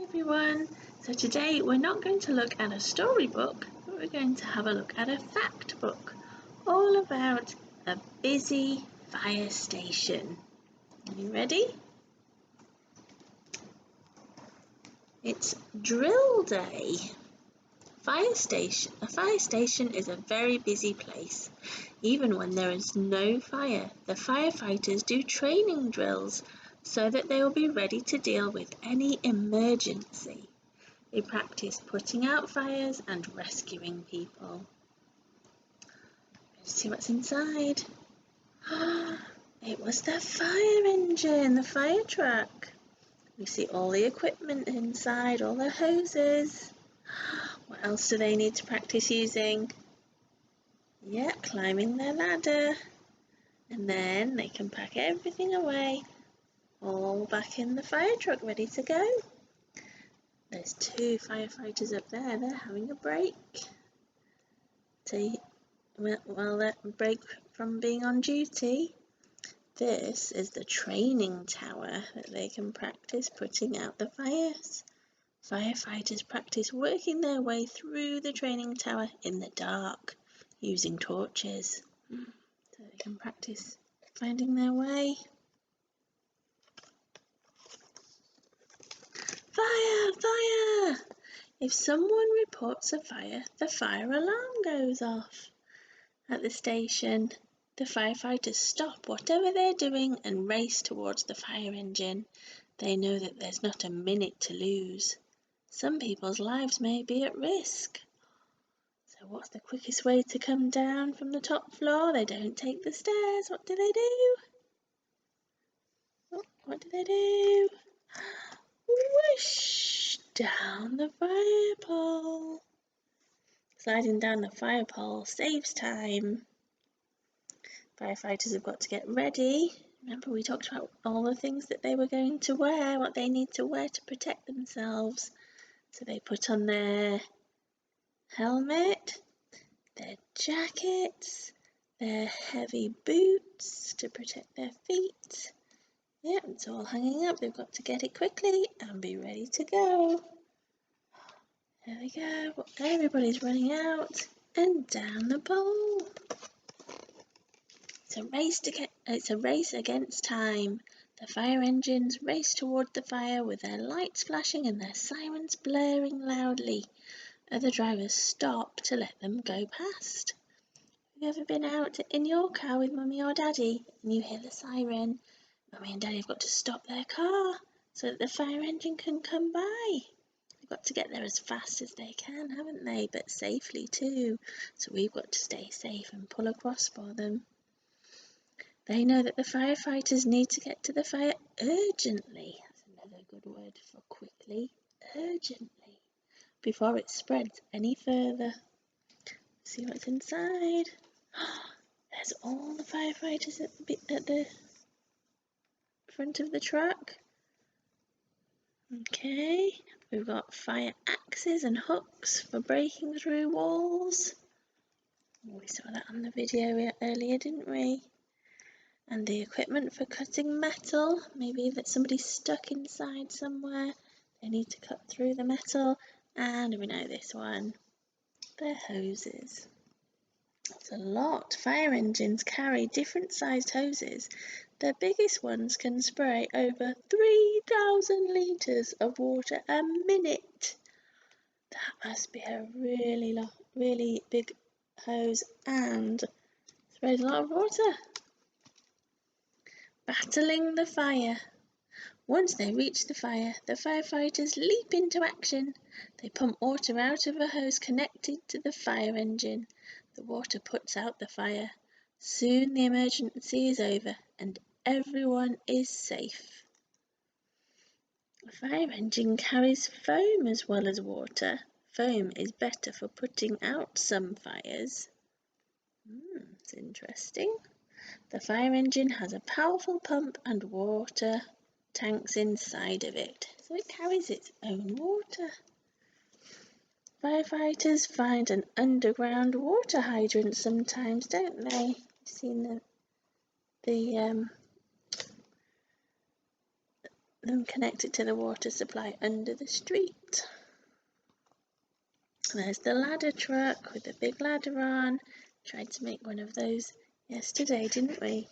Everyone, so today we're not going to look at a storybook, but we're going to have a look at a fact book all about a busy fire station. Are you ready? It's drill day. A fire station is a very busy place. Even when there is no fire, the firefighters do training drills so that they will be ready to deal with any emergency. They practice putting out fires and rescuing people. Let's see what's inside. It was the fire engine, the fire truck. We see all the equipment inside, all the hoses. What else do they need to practice using? Yeah, climbing their ladder. And then they can pack everything away, all back in the fire truck, ready to go. There's two firefighters up there, they're having a break. Well, they break from being on duty. This is the training tower that they can practice putting out the fires. Firefighters practice working their way through the training tower in the dark using torches. So they can practice finding their way. Fire! Fire! If someone reports a fire, the fire alarm goes off. At the station, the firefighters stop whatever they're doing and race towards the fire engine. They know that there's not a minute to lose. Some people's lives may be at risk. So what's the quickest way to come down from the top floor? They don't take the stairs. What do they do? What do they do? Whoosh! Down the fire pole. Sliding down the fire pole saves time. Firefighters have got to get ready. Remember, we talked about all the things that they were going to wear, what they need to wear to protect themselves. So they put on their helmet, their jackets, their heavy boots to protect their feet. Yep, it's all hanging up. They've got to get it quickly and be ready to go. There we go. Everybody's running out and down the pole. It's a race against time. The fire engines race toward the fire with their lights flashing and their sirens blaring loudly. Other drivers stop to let them go past. Have you ever been out in your car with Mummy or Daddy and you hear the siren? Mummy and Daddy have got to stop their car so that the fire engine can come by. They've got to get there as fast as they can, haven't they? But safely too. So we've got to stay safe and pull across for them. They know that the firefighters need to get to the fire urgently. That's another good word for quickly. Urgently. Before it spreads any further. See what's inside. There's all the firefighters at the front of the truck. Okay, we've got fire axes and hooks for breaking through walls. We saw that on the video earlier, didn't we? And the equipment for cutting metal. Maybe that somebody's stuck inside somewhere. They need to cut through the metal. And we know this one. The hoses. That's a lot. Fire engines carry different sized hoses. The biggest ones can spray over 3,000 litres of water a minute. That must be a really big hose and sprays a lot of water. Battling the fire. Once they reach the fire, the firefighters leap into action. They pump water out of a hose connected to the fire engine. The water puts out the fire. Soon the emergency is over and everyone is safe. A fire engine carries foam as well as water. Foam is better for putting out some fires. It's interesting. The fire engine has a powerful pump and water tanks inside of it, so it carries its own water. Firefighters find an underground water hydrant sometimes, don't they? You've seen the them connected to the water supply under the street. There's the ladder truck with the big ladder on. Tried to make one of those yesterday, didn't we?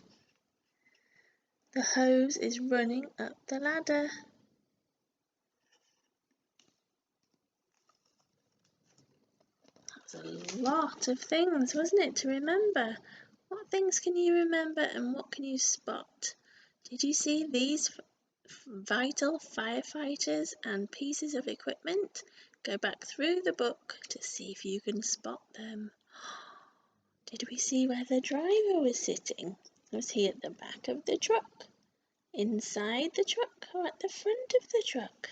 The hose is running up the ladder. That was a lot of things, wasn't it, to remember? What things can you remember and what can you spot? Did you see these vital firefighters and pieces of equipment? Go back through the book to see if you can spot them. Did we see where the driver was sitting? Was he at the back of the truck, inside the truck, or at the front of the truck?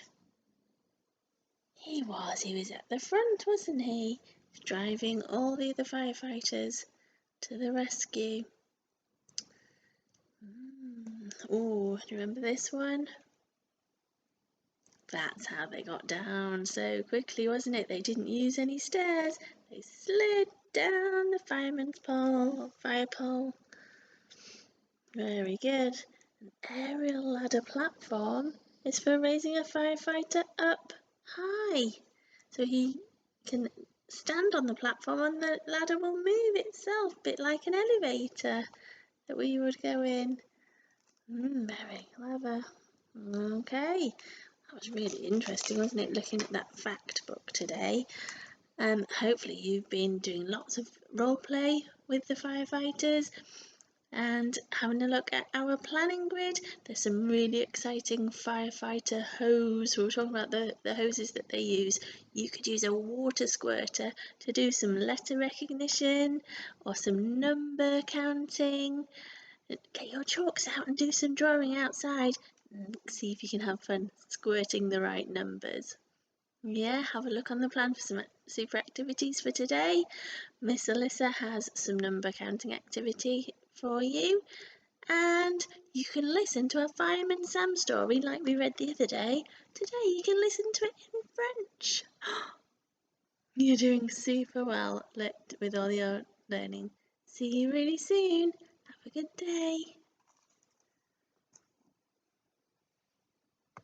He was at the front, wasn't he? Driving all the other firefighters to the rescue. Oh, do you remember this one? That's how they got down so quickly, wasn't it? They didn't use any stairs. They slid down the fireman's pole, or fire pole. Very good. An aerial ladder platform is for raising a firefighter up high. So he can stand on the platform and the ladder will move itself, a bit like an elevator that we would go in. Very clever. Okay. That was really interesting, wasn't it, looking at that fact book today. Hopefully you've been doing lots of role play with the firefighters and having a look at our planning grid. There's some really exciting firefighter hose. We were talking about the hoses that they use. You could use a water squirter to do some letter recognition or some number counting. Get your chalks out and do some drawing outside. See if you can have fun squirting the right numbers. Yeah, have a look on the plan for some super activities for today. Miss Alyssa has some number counting activity for you, and you can listen to a Fireman Sam story like we read the other day. Today you can listen to it in French. You're doing super well with all your learning. See you really soon. Have a good day.